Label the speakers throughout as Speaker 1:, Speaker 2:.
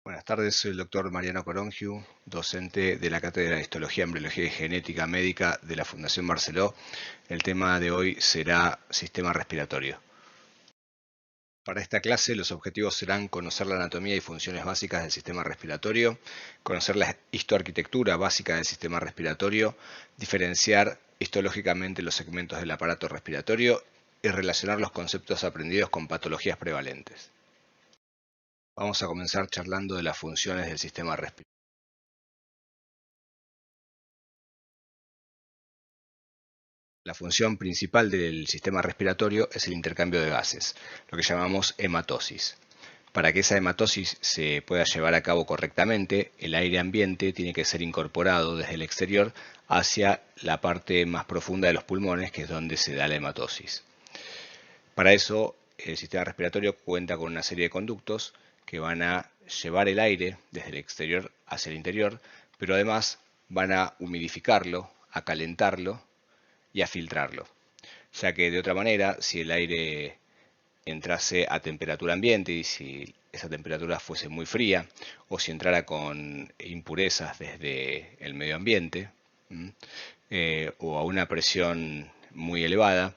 Speaker 1: Buenas tardes, soy el doctor Mariano Corongiu, docente de la Cátedra de Histología, Embriología y Genética Médica de la Fundación Barceló. El tema de hoy será sistema respiratorio. Para esta clase los objetivos serán conocer la anatomía y funciones básicas del sistema respiratorio, conocer la histoarquitectura básica del sistema respiratorio, diferenciar histológicamente los segmentos del aparato respiratorio y relacionar los conceptos aprendidos con patologías prevalentes. Vamos a comenzar charlando de las funciones del sistema respiratorio. La función principal del sistema respiratorio es el intercambio de gases, lo que llamamos hematosis. Para que esa hematosis se pueda llevar a cabo correctamente, el aire ambiente tiene que ser incorporado desde el exterior hacia la parte más profunda de los pulmones, que es donde se da la hematosis. Para eso, el sistema respiratorio cuenta con una serie de conductos que van a llevar el aire desde el exterior hacia el interior, pero además van a humidificarlo, a calentarlo y a filtrarlo, ya que de otra manera, si el aire entrase a temperatura ambiente y si esa temperatura fuese muy fría, o si entrara con impurezas desde el medio ambiente, o a una presión muy elevada,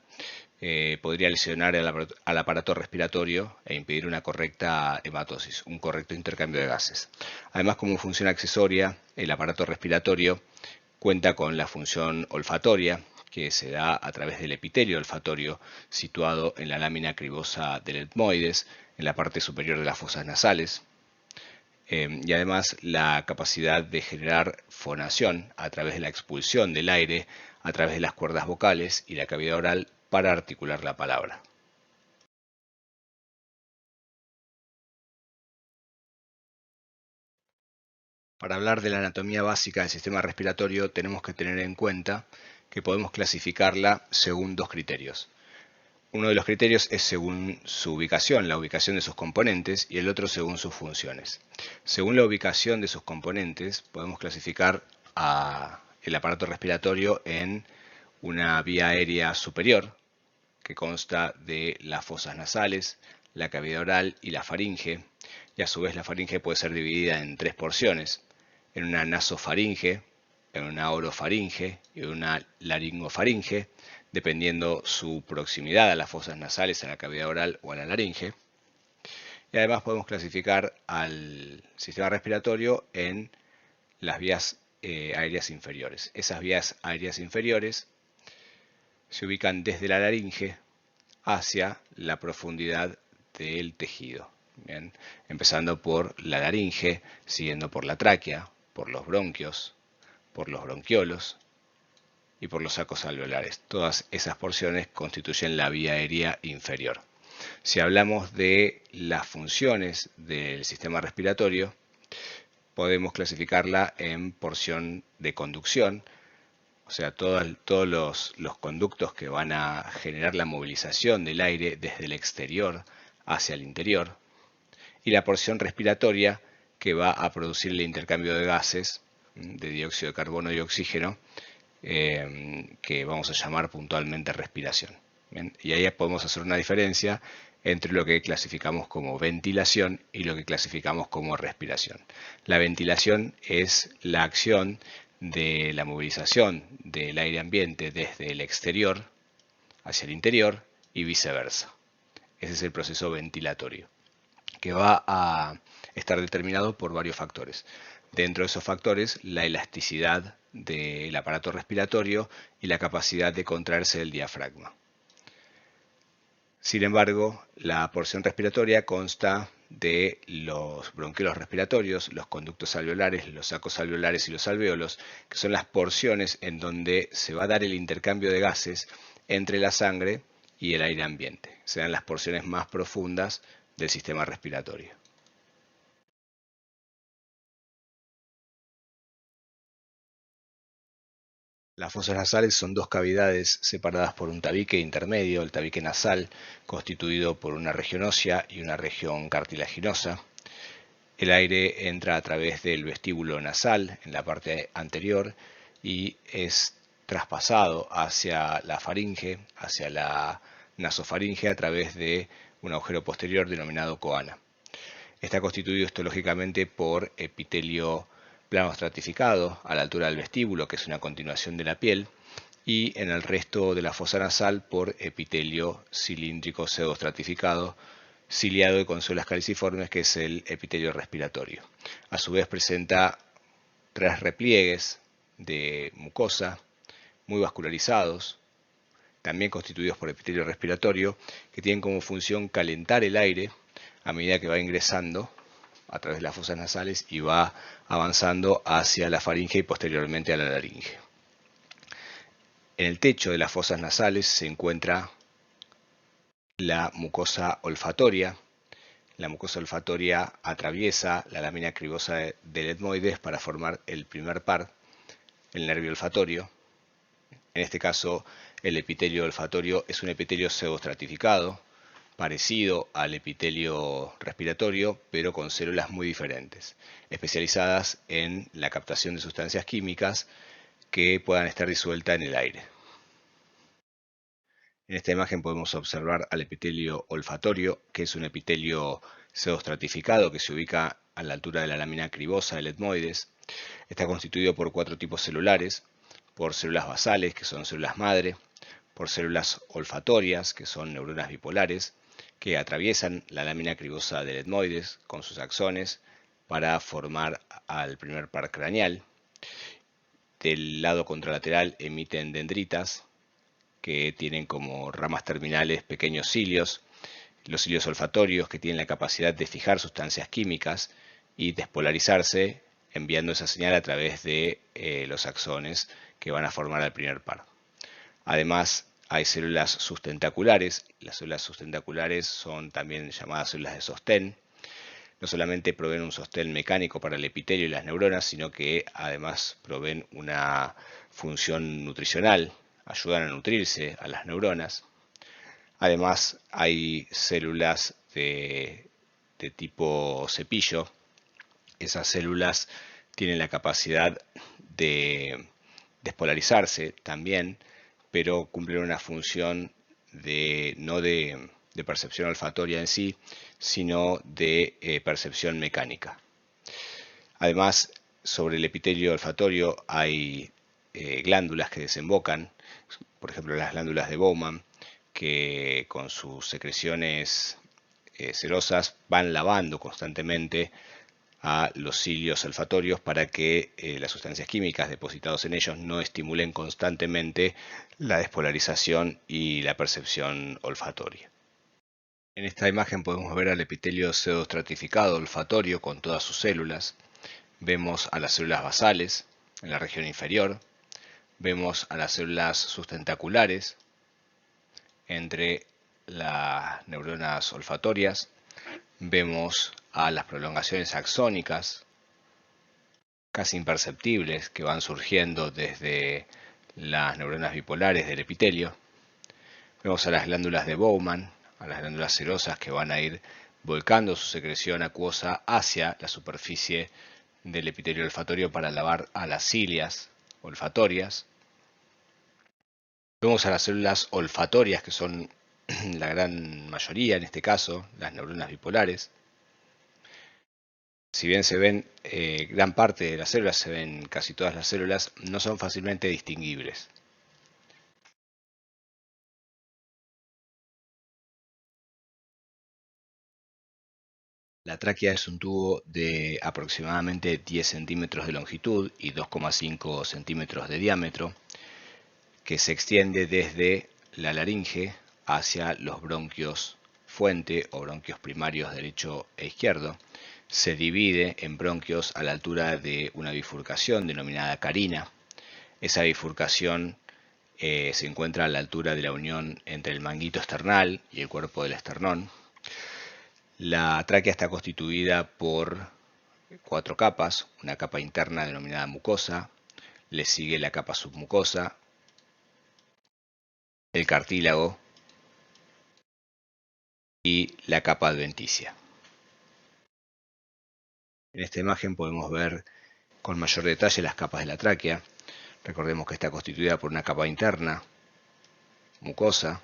Speaker 1: podría lesionar al aparato respiratorio e impedir una correcta hematosis, un correcto intercambio de gases. Además, como función accesoria, el aparato respiratorio cuenta con la función olfatoria, que se da a través del epitelio olfatorio situado en la lámina cribosa del etmoides, en la parte superior de las fosas nasales. Y además la capacidad de generar fonación a través de la expulsión del aire a través de las cuerdas vocales y la cavidad oral para articular la palabra. Para hablar de la anatomía básica del sistema respiratorio tenemos que tener en cuenta que podemos clasificarla según dos criterios. Uno de los criterios es según su ubicación, la ubicación de sus componentes, y el otro según sus funciones. Según la ubicación de sus componentes, podemos clasificar el aparato respiratorio en una vía aérea superior, que consta de las fosas nasales, la cavidad oral y la faringe, y a su vez la faringe puede ser dividida en tres porciones, en una nasofaringe, en una orofaringe y en una laringofaringe, dependiendo su proximidad a las fosas nasales, a la cavidad oral o a la laringe. Y además podemos clasificar al sistema respiratorio en las vías aéreas inferiores. Esas vías aéreas inferiores se ubican desde la laringe hacia la profundidad del tejido. Bien, empezando por la laringe, siguiendo por la tráquea, por los bronquios, por los bronquiolos y por los sacos alveolares. Todas esas porciones constituyen la vía aérea inferior. Si hablamos de las funciones del sistema respiratorio, podemos clasificarla en porción de conducción, o sea, todos los conductos que van a generar la movilización del aire desde el exterior hacia el interior, y la porción respiratoria que va a producir el intercambio de gases, de dióxido de carbono y oxígeno, que vamos a llamar puntualmente respiración. ¿Bien? Y ahí podemos hacer una diferencia entre lo que clasificamos como ventilación y lo que clasificamos como respiración. La ventilación es la acción de la movilización del aire ambiente desde el exterior hacia el interior y viceversa. Ese es el proceso ventilatorio, que va a estar determinado por varios factores. Dentro de esos factores, la elasticidad del aparato respiratorio y la capacidad de contraerse del diafragma. Sin embargo, la porción respiratoria consta de los bronquiolos respiratorios, los conductos alveolares, los sacos alveolares y los alvéolos, que son las porciones en donde se va a dar el intercambio de gases entre la sangre y el aire ambiente. Serán las porciones más profundas del sistema respiratorio. Las fosas nasales son dos cavidades separadas por un tabique intermedio, el tabique nasal, constituido por una región ósea y una región cartilaginosa. El aire entra a través del vestíbulo nasal en la parte anterior y es traspasado hacia la faringe, hacia la nasofaringe a través de un agujero posterior denominado coana. Está constituido histológicamente por epitelio plano estratificado a la altura del vestíbulo, que es una continuación de la piel, y en el resto de la fosa nasal por epitelio cilíndrico pseudoestratificado, ciliado y con células caliciformes, que es el epitelio respiratorio. A su vez presenta 3 repliegues de mucosa muy vascularizados, también constituidos por epitelio respiratorio, que tienen como función calentar el aire a medida que va ingresando a través de las fosas nasales y va avanzando hacia la faringe y posteriormente a la laringe. En el techo de las fosas nasales se encuentra la mucosa olfatoria. La mucosa olfatoria atraviesa la lámina cribosa del etmoides para formar el primer par, el nervio olfatorio. En este caso, el epitelio olfatorio es un epitelio pseudoestratificado, parecido al epitelio respiratorio, pero con células muy diferentes, especializadas en la captación de sustancias químicas que puedan estar disueltas en el aire. En esta imagen podemos observar al epitelio olfatorio, que es un epitelio pseudoestratificado que se ubica a la altura de la lámina cribosa del etmoides. Está constituido por 4 tipos celulares: por células basales, que son células madre; por células olfatorias, que son neuronas bipolares, que atraviesan la lámina cribosa del etmoides con sus axones para formar al primer par craneal. Del lado contralateral emiten dendritas, que tienen como ramas terminales pequeños cilios, los cilios olfatorios, que tienen la capacidad de fijar sustancias químicas y despolarizarse, enviando esa señal a través de los axones que van a formar al primer par. Además, hay células sustentaculares. Las células sustentaculares son también llamadas células de sostén. No solamente proveen un sostén mecánico para el epitelio y las neuronas, sino que además proveen una función nutricional, ayudan a nutrirse a las neuronas. Además, hay células de tipo cepillo. Esas células tienen la capacidad de despolarizarse también, pero cumplen una función no de percepción olfatoria en sí, sino de percepción mecánica. Además, sobre el epitelio olfatorio hay glándulas que desembocan, por ejemplo las glándulas de Bowman, que con sus secreciones cerosas van lavando constantemente a los cilios olfatorios para que las sustancias químicas depositadas en ellos no estimulen constantemente la despolarización y la percepción olfatoria. En esta imagen podemos ver al epitelio pseudoestratificado olfatorio con todas sus células. Vemos a las células basales en la región inferior. Vemos a las células sustentaculares entre las neuronas olfatorias. Vemos a las prolongaciones axónicas casi imperceptibles que van surgiendo desde las neuronas bipolares del epitelio. Vemos a las glándulas de Bowman, a las glándulas serosas que van a ir volcando su secreción acuosa hacia la superficie del epitelio olfatorio para lavar a las cilias olfatorias. Vemos a las células olfatorias, que son la gran mayoría, en este caso, las neuronas bipolares. Si bien se ven gran parte de las células, se ven casi todas las células, no son fácilmente distinguibles. La tráquea es un tubo de aproximadamente 10 centímetros de longitud y 2,5 centímetros de diámetro, que se extiende desde la laringe hacia los bronquios fuente o bronquios primarios derecho e izquierdo. Se divide en bronquios a la altura de una bifurcación denominada carina. Esa bifurcación se encuentra a la altura de la unión entre el manguito esternal y el cuerpo del esternón. La tráquea está constituida por 4 capas: una capa interna denominada mucosa, le sigue la capa submucosa, el cartílago y la capa adventicia. En esta imagen podemos ver con mayor detalle las capas de la tráquea. Recordemos que está constituida por una capa interna, mucosa,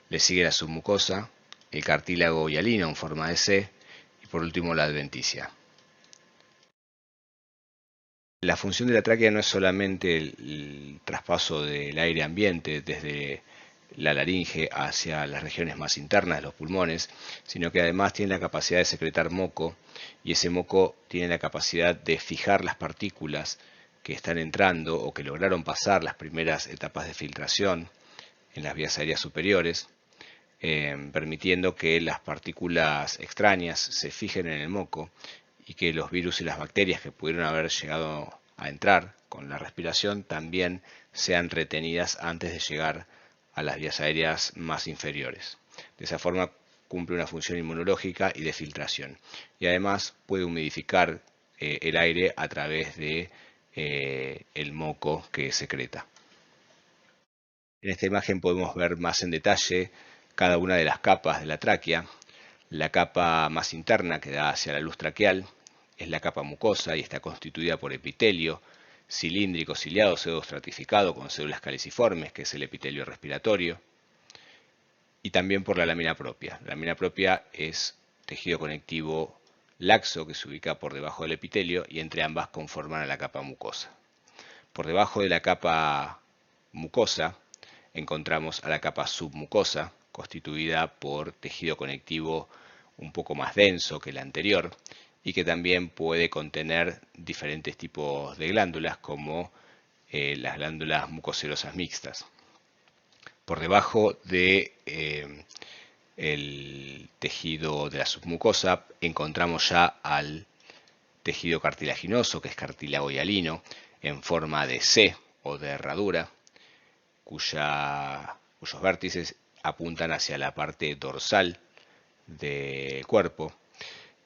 Speaker 1: le sigue la submucosa, el cartílago hialino en forma de C, y por último la adventicia. La función de la tráquea no es solamente el traspaso del aire ambiente desde la laringe hacia las regiones más internas de los pulmones, sino que además tiene la capacidad de secretar moco, y ese moco tiene la capacidad de fijar las partículas que están entrando o que lograron pasar las primeras etapas de filtración en las vías aéreas superiores, permitiendo que las partículas extrañas se fijen en el moco y que los virus y las bacterias que pudieron haber llegado a entrar con la respiración también sean retenidas antes de llegar a las vías aéreas más inferiores. De esa forma cumple una función inmunológica y de filtración. Y además puede humidificar el aire a través de el moco que secreta. En esta imagen podemos ver más en detalle cada una de las capas de la tráquea. La capa más interna que da hacia la luz traqueal es la capa mucosa y está constituida por epitelio cilíndrico, ciliado, pseudoestratificado con células caliciformes, que es el epitelio respiratorio, y también por la lámina propia. La lámina propia es tejido conectivo laxo que se ubica por debajo del epitelio y entre ambas conforman a la capa mucosa. Por debajo de la capa mucosa encontramos a la capa submucosa, constituida por tejido conectivo un poco más denso que la anterior y que también puede contener diferentes tipos de glándulas como las glándulas mucoserosas mixtas. Por debajo de el tejido de la submucosa encontramos ya al tejido cartilaginoso, que es cartílago hialino, en forma de C o de herradura, cuyos vértices apuntan hacia la parte dorsal del cuerpo.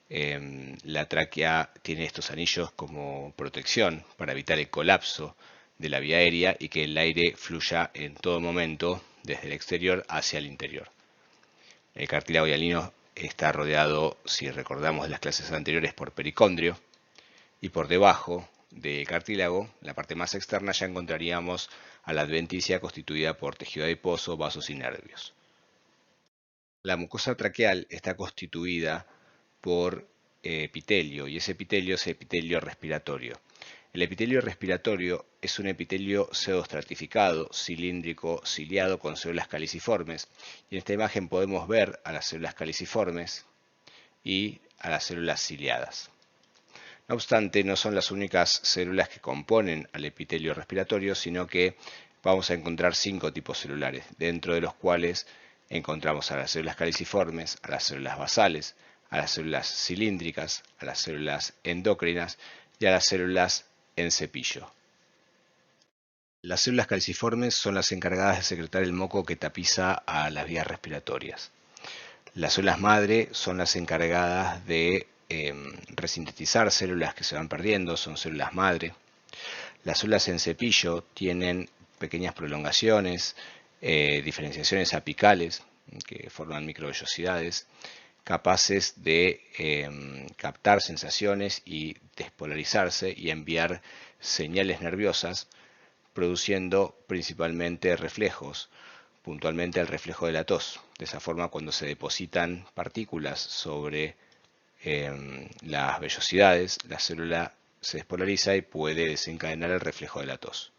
Speaker 1: La tráquea tiene estos anillos como protección para evitar el colapso de la vía aérea y que el aire fluya en todo momento desde el exterior hacia el interior. El cartílago hialino está rodeado, si recordamos de las clases anteriores, por pericondrio, y por debajo del cartílago, en la parte más externa, ya encontraríamos a la adventicia constituida por tejido adiposo, vasos y nervios. La mucosa traqueal está constituida por epitelio, y ese epitelio es epitelio respiratorio. El epitelio respiratorio es un epitelio pseudoestratificado, cilíndrico, ciliado con células caliciformes, y en esta imagen podemos ver a las células caliciformes y a las células ciliadas. No obstante, no son las únicas células que componen al epitelio respiratorio, sino que vamos a encontrar 5 tipos celulares, dentro de los cuales encontramos a las células caliciformes, a las células basales, a las células cilíndricas, a las células endocrinas y a las células en cepillo. Las células caliciformes son las encargadas de secretar el moco que tapiza a las vías respiratorias. Las células madre son las encargadas de resintetizar células que se van perdiendo, son células madre. Las células en cepillo tienen pequeñas prolongaciones, diferenciaciones apicales que forman microvellosidades, capaces de captar sensaciones y despolarizarse y enviar señales nerviosas, produciendo principalmente reflejos, puntualmente el reflejo de la tos. De esa forma, cuando se depositan partículas sobre las vellosidades, la célula se despolariza y puede desencadenar el reflejo de la tos.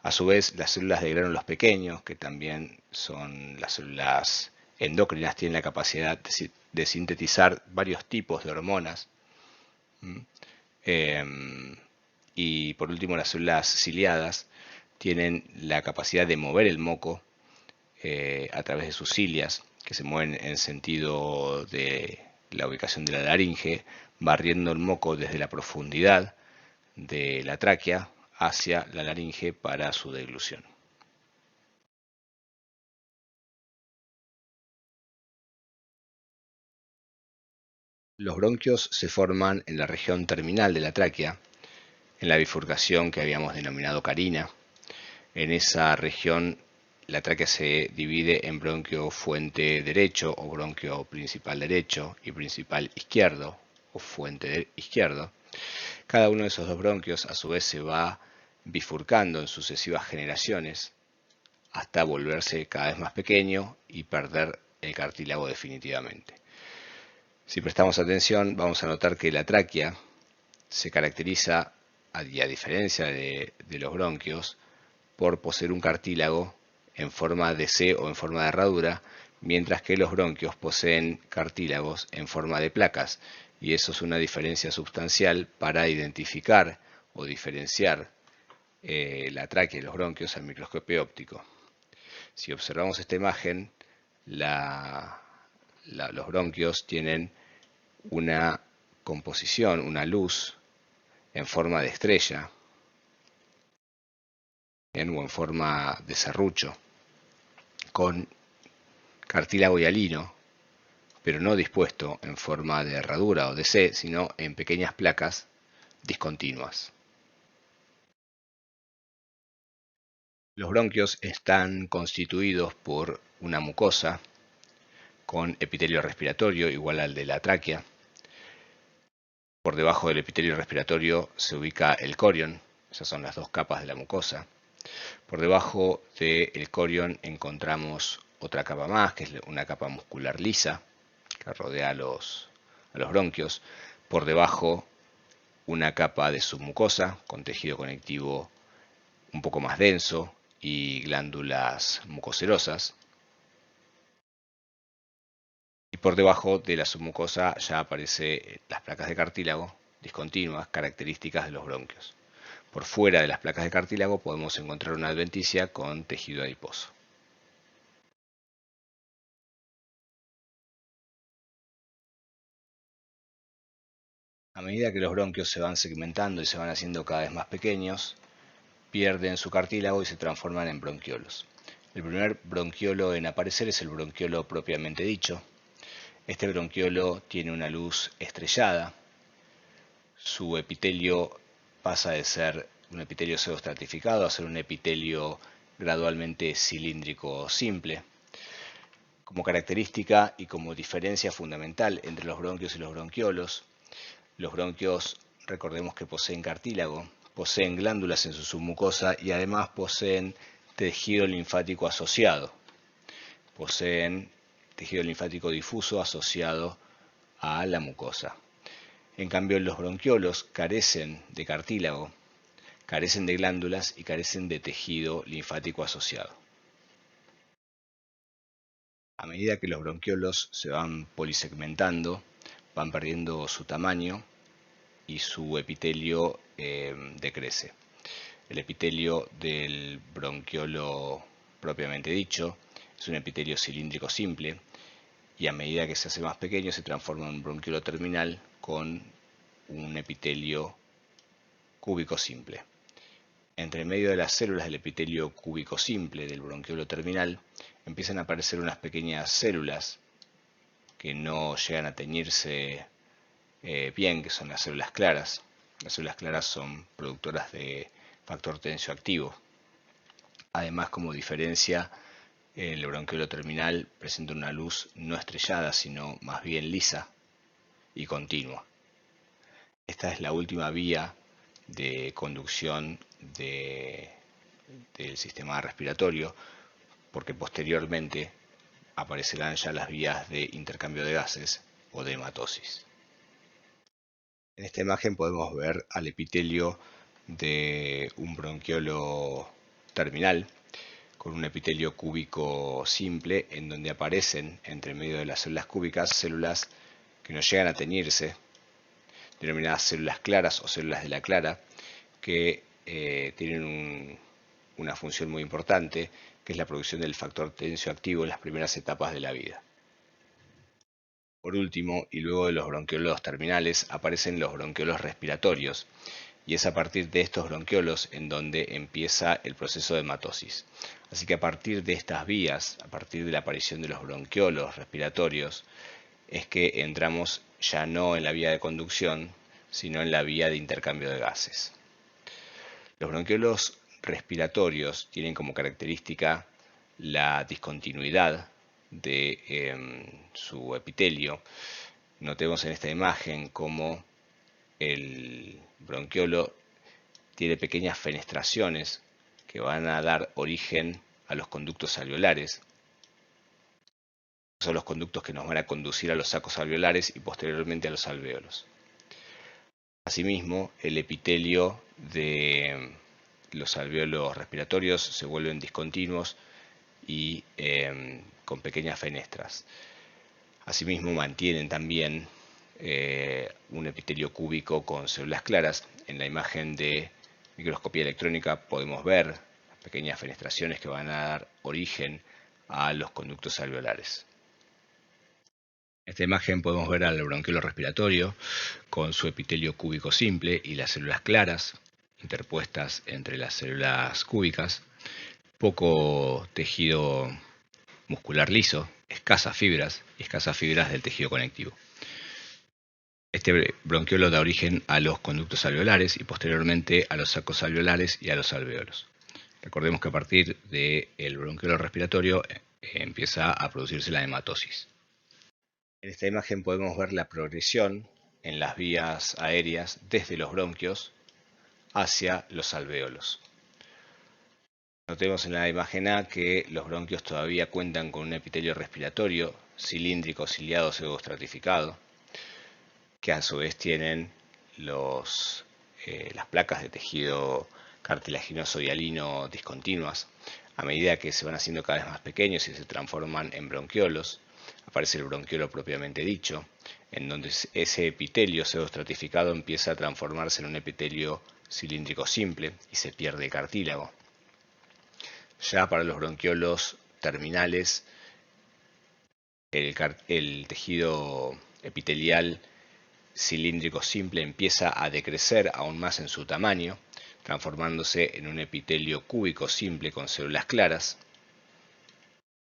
Speaker 1: A su vez, las células de gránulos pequeños, que también son las células endocrinas, tienen la capacidad de sintetizar varios tipos de hormonas. Y por último, las células ciliadas tienen la capacidad de mover el moco a través de sus cilias, que se mueven en sentido de la ubicación de la laringe, barriendo el moco desde la profundidad de la tráquea hacia la laringe para su deglución. Los bronquios se forman en la región terminal de la tráquea, en la bifurcación que habíamos denominado carina. En esa región la tráquea se divide en bronquio fuente derecho o bronquio principal derecho y principal izquierdo o fuente izquierdo. Cada uno de esos dos bronquios a su vez se va bifurcando en sucesivas generaciones hasta volverse cada vez más pequeño y perder el cartílago definitivamente. Si prestamos atención, vamos a notar que la tráquea se caracteriza, y a diferencia de los bronquios, por poseer un cartílago en forma de C o en forma de herradura, mientras que los bronquios poseen cartílagos en forma de placas, y eso es una diferencia sustancial para identificar o diferenciar la tráquea y los bronquios al microscopio óptico. Si observamos esta imagen, los bronquios tienen una composición, una luz en forma de estrella o en forma de serrucho, con cartílago hialino, pero no dispuesto en forma de herradura o de C, sino en pequeñas placas discontinuas. Los bronquios están constituidos por una mucosa con epitelio respiratorio igual al de la tráquea. Por debajo del epitelio respiratorio se ubica el corion, esas son las dos capas de la mucosa. Por debajo del corion encontramos otra capa más, que es una capa muscular lisa, que rodea a los bronquios. Por debajo una capa de submucosa con tejido conectivo un poco más denso y glándulas mucoserosas. Y por debajo de la submucosa ya aparecen las placas de cartílago discontinuas, características de los bronquios. Por fuera de las placas de cartílago podemos encontrar una adventicia con tejido adiposo. A medida que los bronquios se van segmentando y se van haciendo cada vez más pequeños, pierden su cartílago y se transforman en bronquiolos. El primer bronquiolo en aparecer es el bronquiolo propiamente dicho. Este bronquiolo tiene una luz estrellada. Su epitelio pasa de ser un epitelio pseudoestratificado a ser un epitelio gradualmente cilíndrico simple. Como característica y como diferencia fundamental entre los bronquios y los bronquios, recordemos que poseen cartílago, poseen glándulas en su submucosa y además poseen tejido linfático asociado. Poseen tejido linfático difuso asociado a la mucosa. En cambio, los bronquiolos carecen de cartílago, carecen de glándulas y carecen de tejido linfático asociado. A medida que los bronquiolos se van polisegmentando, van perdiendo su tamaño y su epitelio decrece. El epitelio del bronquiolo propiamente dicho es un epitelio cilíndrico simple y a medida que se hace más pequeño se transforma en un bronquiolo terminal con un epitelio cúbico simple. Entre medio de las células del epitelio cúbico simple del bronquiolo terminal empiezan a aparecer unas pequeñas células que no llegan a teñirse bien, que son las células claras. Las células claras son productoras de factor tensioactivo. Además, como diferencia, el bronquiolo terminal presenta una luz no estrellada, sino más bien lisa y continua. Esta es la última vía de conducción del sistema respiratorio, porque posteriormente aparecerán ya las vías de intercambio de gases o de hematosis. En esta imagen podemos ver al epitelio de un bronquiolo terminal con un epitelio cúbico simple en donde aparecen entre medio de las células cúbicas células que no llegan a teñirse, denominadas células claras o células de la clara, que tienen una función muy importante, que es la producción del factor tensioactivo en las primeras etapas de la vida. Por último, y luego de los bronquiolos terminales, aparecen los bronquiolos respiratorios, y es a partir de estos bronquiolos en donde empieza el proceso de hematosis. Así que a partir de estas vías, a partir de la aparición de los bronquiolos respiratorios, es que entramos ya no en la vía de conducción, sino en la vía de intercambio de gases. Los bronquiolos respiratorios tienen como característica la discontinuidad de su epitelio. Notemos en esta imagen cómo el bronquiolo tiene pequeñas fenestraciones que van a dar origen a los conductos alveolares. Son los conductos que nos van a conducir a los sacos alveolares y posteriormente a los alvéolos. Asimismo, el epitelio de los alvéolos respiratorios se vuelven discontinuos y con pequeñas fenestras. Asimismo, mantienen también un epitelio cúbico con células claras. En la imagen de microscopía electrónica podemos ver pequeñas fenestraciones que van a dar origen a los conductos alveolares. En esta imagen podemos ver al bronquiolo respiratorio con su epitelio cúbico simple y las células claras interpuestas entre las células cúbicas, poco tejido muscular liso, escasas fibras del tejido conectivo. Este bronquiolo da origen a los conductos alveolares y posteriormente a los sacos alveolares y a los alvéolos. Recordemos que a partir del bronquiolo respiratorio empieza a producirse la hematosis. En esta imagen podemos ver la progresión en las vías aéreas desde los bronquios hacia los alvéolos. Notemos en la imagen A que los bronquios todavía cuentan con un epitelio respiratorio cilíndrico, ciliado, pseudoestratificado, que a su vez tienen las placas de tejido cartilaginoso hialino discontinuas. A medida que se van haciendo cada vez más pequeños y se transforman en bronquiolos, aparece el bronquiolo propiamente dicho, en donde ese epitelio pseudoestratificado empieza a transformarse en un epitelio cilíndrico simple y se pierde el cartílago. Ya para los bronquiolos terminales, el tejido epitelial cilíndrico simple empieza a decrecer aún más en su tamaño, transformándose en un epitelio cúbico simple con células claras.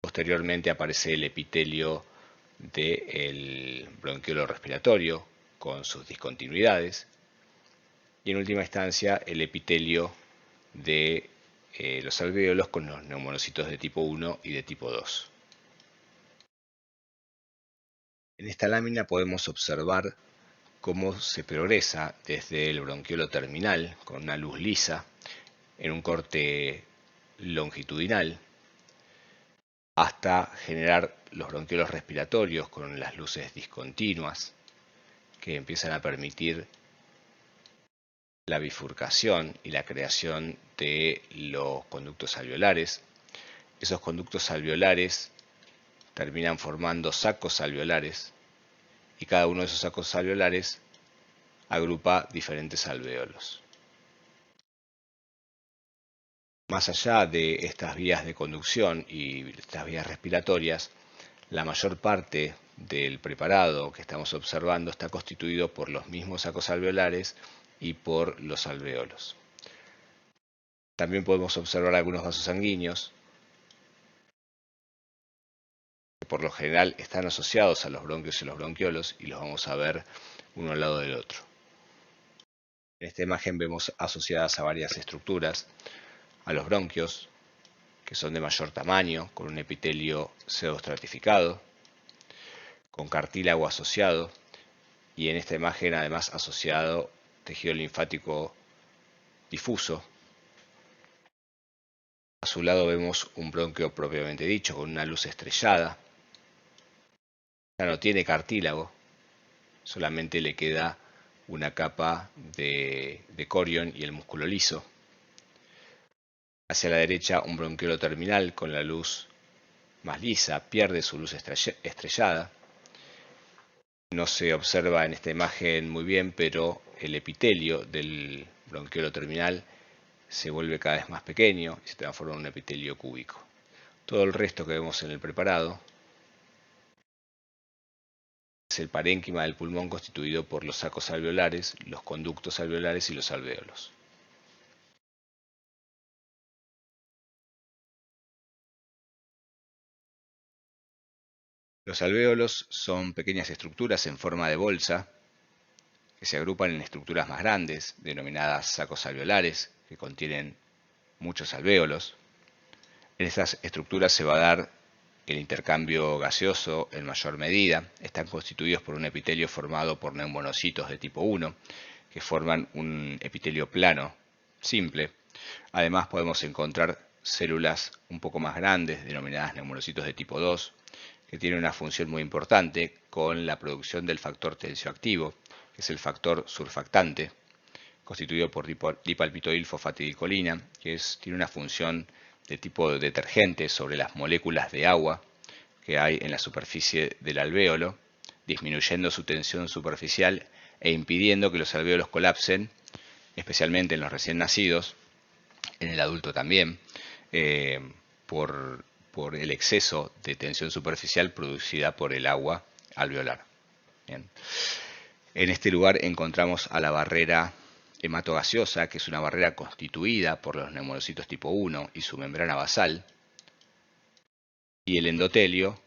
Speaker 1: Posteriormente aparece el epitelio del bronquiolo respiratorio con sus discontinuidades y en última instancia el epitelio de los alvéolos con los neumonocitos de tipo 1 y de tipo 2. En esta lámina podemos observar cómo se progresa desde el bronquiolo terminal con una luz lisa en un corte longitudinal hasta generar los bronquiolos respiratorios con las luces discontinuas que empiezan a permitir la bifurcación y la creación de los conductos alveolares. Esos conductos alveolares terminan formando sacos alveolares y cada uno de esos sacos alveolares agrupa diferentes alvéolos. Más allá de estas vías de conducción y estas vías respiratorias, la mayor parte del preparado que estamos observando está constituido por los mismos sacos alveolares y por los alvéolos. También podemos observar algunos vasos sanguíneos que por lo general están asociados a los bronquios y los bronquiolos y los vamos a ver uno al lado del otro. En esta imagen vemos asociadas a varias estructuras a los bronquios, que son de mayor tamaño, con un epitelio pseudoestratificado, con cartílago asociado, y en esta imagen además asociado tejido linfático difuso. A su lado vemos un bronquio propiamente dicho, con una luz estrellada. Ya no tiene cartílago, solamente le queda una capa de corion y el músculo liso. Hacia la derecha un bronquiolo terminal con la luz más lisa, pierde su luz estrellada. No se observa en esta imagen muy bien, pero el epitelio del bronquiolo terminal se vuelve cada vez más pequeño y se transforma en un epitelio cúbico. Todo el resto que vemos en el preparado es el parénquima del pulmón constituido por los sacos alveolares, los conductos alveolares y los alvéolos. Los alvéolos son pequeñas estructuras en forma de bolsa que se agrupan en estructuras más grandes, denominadas sacos alveolares, que contienen muchos alvéolos. En estas estructuras se va a dar el intercambio gaseoso en mayor medida. Están constituidos por un epitelio formado por neumonocitos de tipo 1, que forman un epitelio plano, simple. Además podemos encontrar células un poco más grandes, denominadas neumonocitos de tipo 2, que tiene una función muy importante con la producción del factor tensioactivo, que es el factor surfactante, constituido por dipalpitoilfosfatidilcolina, que tiene una función de tipo detergente sobre las moléculas de agua que hay en la superficie del alvéolo, disminuyendo su tensión superficial e impidiendo que los alvéolos colapsen, especialmente en los recién nacidos, en el adulto también, por el exceso de tensión superficial producida por el agua alveolar. Bien. En este lugar encontramos a la barrera hematogaseosa, que es una barrera constituida por los neumonocitos tipo 1 y su membrana basal, y el endotelio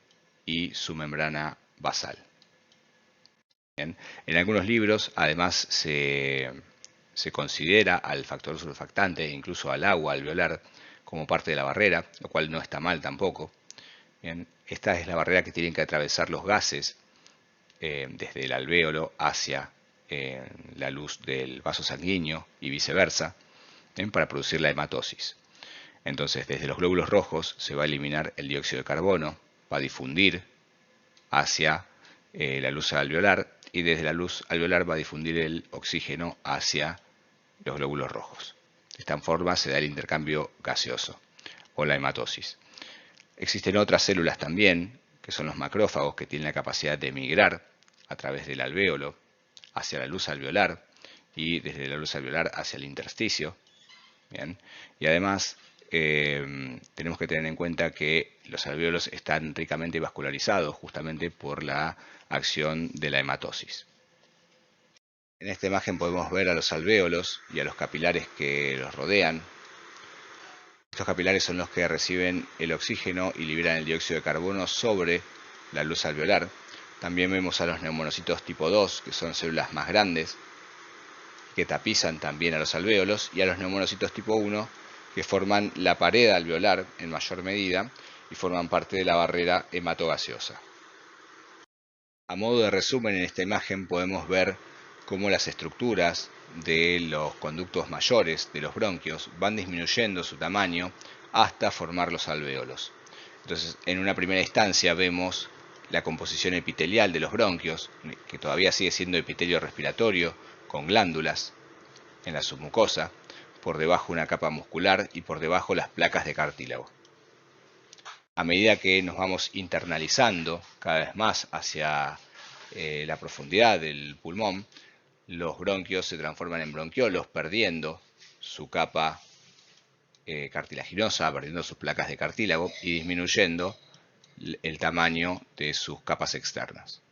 Speaker 1: y su membrana basal. Bien. En algunos libros, además, se considera al factor surfactante e incluso al agua alveolar como parte de la barrera, lo cual no está mal tampoco. Bien. Esta es la barrera que tienen que atravesar los gases desde el alvéolo hacia la luz del vaso sanguíneo y viceversa, para producir la hematosis. Entonces, desde los glóbulos rojos se va a eliminar el dióxido de carbono, va a difundir hacia la luz alveolar, y desde la luz alveolar va a difundir el oxígeno hacia los glóbulos rojos. De esta forma se da el intercambio gaseoso o la hematosis. Existen otras células también, que son los macrófagos, que tienen la capacidad de migrar a través del alvéolo hacia la luz alveolar y desde la luz alveolar hacia el intersticio. Bien. Y además tenemos que tener en cuenta que los alvéolos están ricamente vascularizados justamente por la acción de la hematosis. En esta imagen podemos ver a los alvéolos y a los capilares que los rodean. Estos capilares son los que reciben el oxígeno y liberan el dióxido de carbono sobre la luz alveolar. También vemos a los neumonocitos tipo 2, que son células más grandes, que tapizan también a los alvéolos, y a los neumonocitos tipo 1, que forman la pared alveolar en mayor medida y forman parte de la barrera hematogaseosa. A modo de resumen, en esta imagen podemos ver cómo las estructuras de los conductos mayores de los bronquios van disminuyendo su tamaño hasta formar los alvéolos. Entonces, en una primera instancia vemos la composición epitelial de los bronquios, que todavía sigue siendo epitelio respiratorio, con glándulas en la submucosa, por debajo una capa muscular y por debajo las placas de cartílago. A medida que nos vamos internalizando cada vez más hacia la profundidad del pulmón, los bronquios se transforman en bronquiolos, perdiendo su capa cartilaginosa, perdiendo sus placas de cartílago y disminuyendo el tamaño de sus capas externas.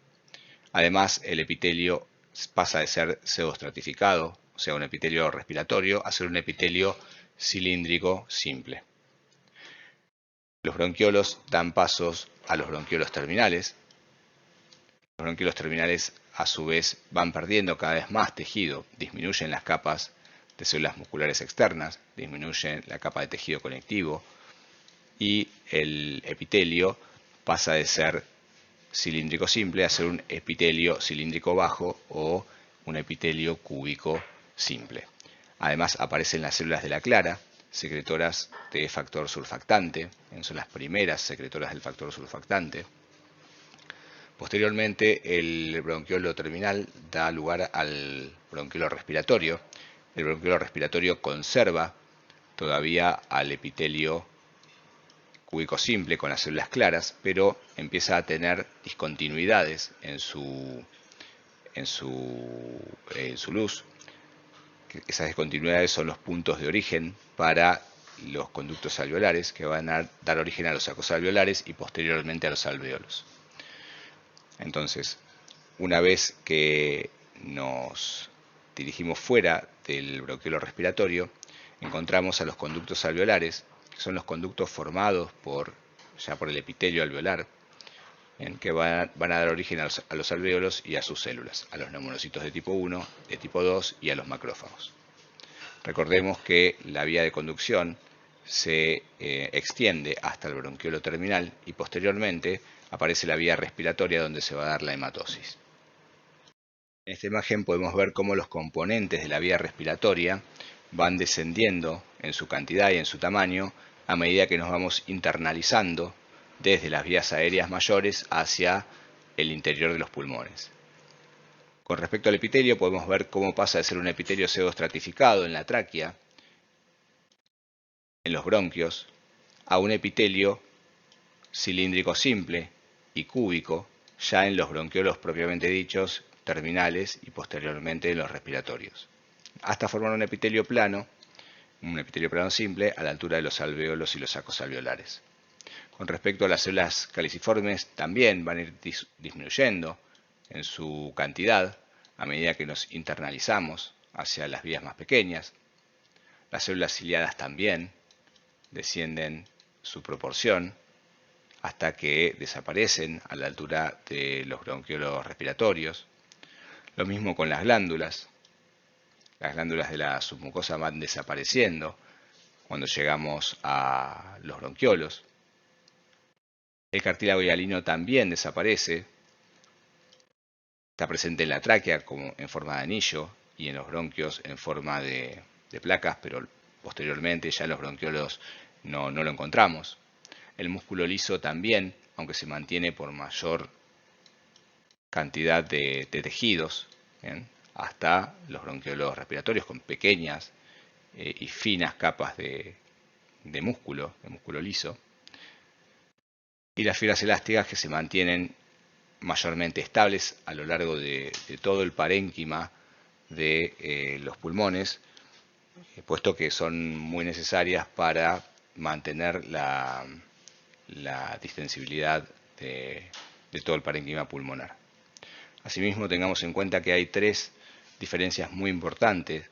Speaker 1: Además, el epitelio pasa de ser pseudoestratificado, o sea, un epitelio respiratorio, a ser un epitelio cilíndrico simple. Los bronquiolos dan pasos a los bronquiolos terminales. Los bronquiolos terminales, a su vez, van perdiendo cada vez más tejido, disminuyen las capas de células musculares externas, disminuyen la capa de tejido conectivo, y el epitelio pasa de ser cilíndrico simple a ser un epitelio cilíndrico bajo o un epitelio cúbico simple. Además, aparecen las células de la clara, secretoras de factor surfactante, son las primeras secretoras del factor surfactante. Posteriormente, el bronquiolo terminal da lugar al bronquiolo respiratorio. El bronquiolo respiratorio conserva todavía al epitelio cúbico simple con las células claras, pero empieza a tener discontinuidades en su luz. Esas discontinuidades son los puntos de origen para los conductos alveolares, que van a dar origen a los sacos alveolares y posteriormente a los alvéolos. Entonces, una vez que nos dirigimos fuera del bronquiolo respiratorio, encontramos a los conductos alveolares, que son los conductos formados ya por el epitelio alveolar, que van a dar origen a los alvéolos y a sus células, a los neumonocitos de tipo 1, de tipo 2 y a los macrófagos. Recordemos que la vía de conducción se extiende hasta el bronquiolo terminal y posteriormente aparece la vía respiratoria donde se va a dar la hematosis. En esta imagen podemos ver cómo los componentes de la vía respiratoria van descendiendo en su cantidad y en su tamaño a medida que nos vamos internalizando desde las vías aéreas mayores hacia el interior de los pulmones. Con respecto al epitelio, podemos ver cómo pasa de ser un epitelio pseudoestratificado en la tráquea, en los bronquios, a un epitelio cilíndrico simple y cúbico, ya en los bronquiolos propiamente dichos, terminales y posteriormente en los respiratorios, hasta formar un epitelio plano simple a la altura de los alvéolos y los sacos alveolares. Con respecto a las células caliciformes, también van a ir disminuyendo en su cantidad a medida que nos internalizamos hacia las vías más pequeñas. Las células ciliadas también descienden su proporción hasta que desaparecen a la altura de los bronquiolos respiratorios. Lo mismo con las glándulas. Las glándulas de la submucosa van desapareciendo cuando llegamos a los bronquiolos. El cartílago hialino también desaparece. Está presente en la tráquea como en forma de anillo y en los bronquios en forma de placas, pero posteriormente ya en los bronquiolos no lo encontramos. El músculo liso también, aunque se mantiene por mayor cantidad de tejidos, ¿bien?, hasta los bronquiolos respiratorios con pequeñas y finas capas de músculo liso. Y las fibras elásticas que se mantienen mayormente estables a lo largo de todo el parénquima de los pulmones, puesto que son muy necesarias para mantener la distensibilidad de todo el parénquima pulmonar. Asimismo, tengamos en cuenta que hay tres diferencias muy importantes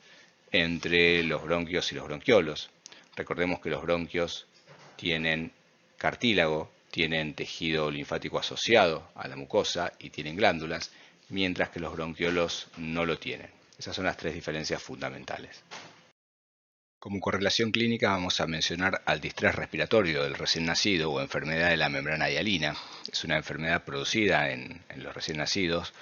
Speaker 1: entre los bronquios y los bronquiolos. Recordemos que los bronquios tienen cartílago, tienen tejido linfático asociado a la mucosa y tienen glándulas, mientras que los bronquiolos no lo tienen. Esas son las tres diferencias fundamentales. Como correlación clínica vamos a mencionar al distrés respiratorio del recién nacido o enfermedad de la membrana hialina. Es una enfermedad producida en los recién nacidos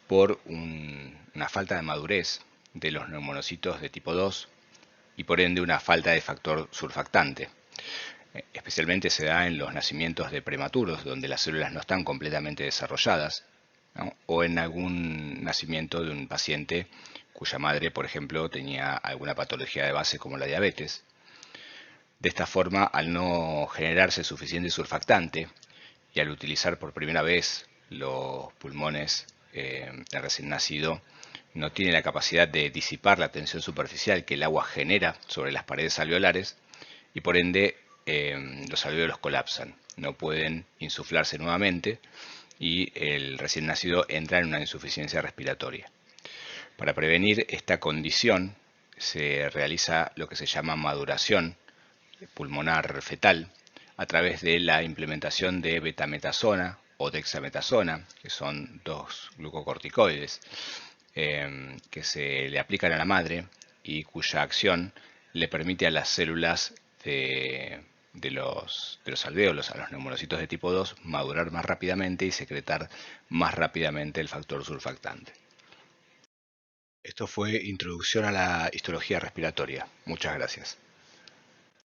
Speaker 1: por una falta de madurez de los neumonocitos de tipo 2 y por ende una falta de factor surfactante. Especialmente se da en los nacimientos de prematuros, donde las células no están completamente desarrolladas, ¿no?, o en algún nacimiento de un paciente cuya madre, por ejemplo, tenía alguna patología de base como la diabetes. De esta forma, al no generarse suficiente surfactante y al utilizar por primera vez los pulmones del recién nacido, no tiene la capacidad de disipar la tensión superficial que el agua genera sobre las paredes alveolares y por ende los alvéolos colapsan, no pueden insuflarse nuevamente y el recién nacido entra en una insuficiencia respiratoria. Para prevenir esta condición se realiza lo que se llama maduración pulmonar fetal a través de la implementación de betametasona o dexametasona, que son dos glucocorticoides que se le aplican a la madre y cuya acción le permite a las células de los alvéolos, a los neumonocitos de tipo 2, madurar más rápidamente y secretar más rápidamente el factor surfactante. Esto fue Introducción a la Histología Respiratoria. Muchas gracias.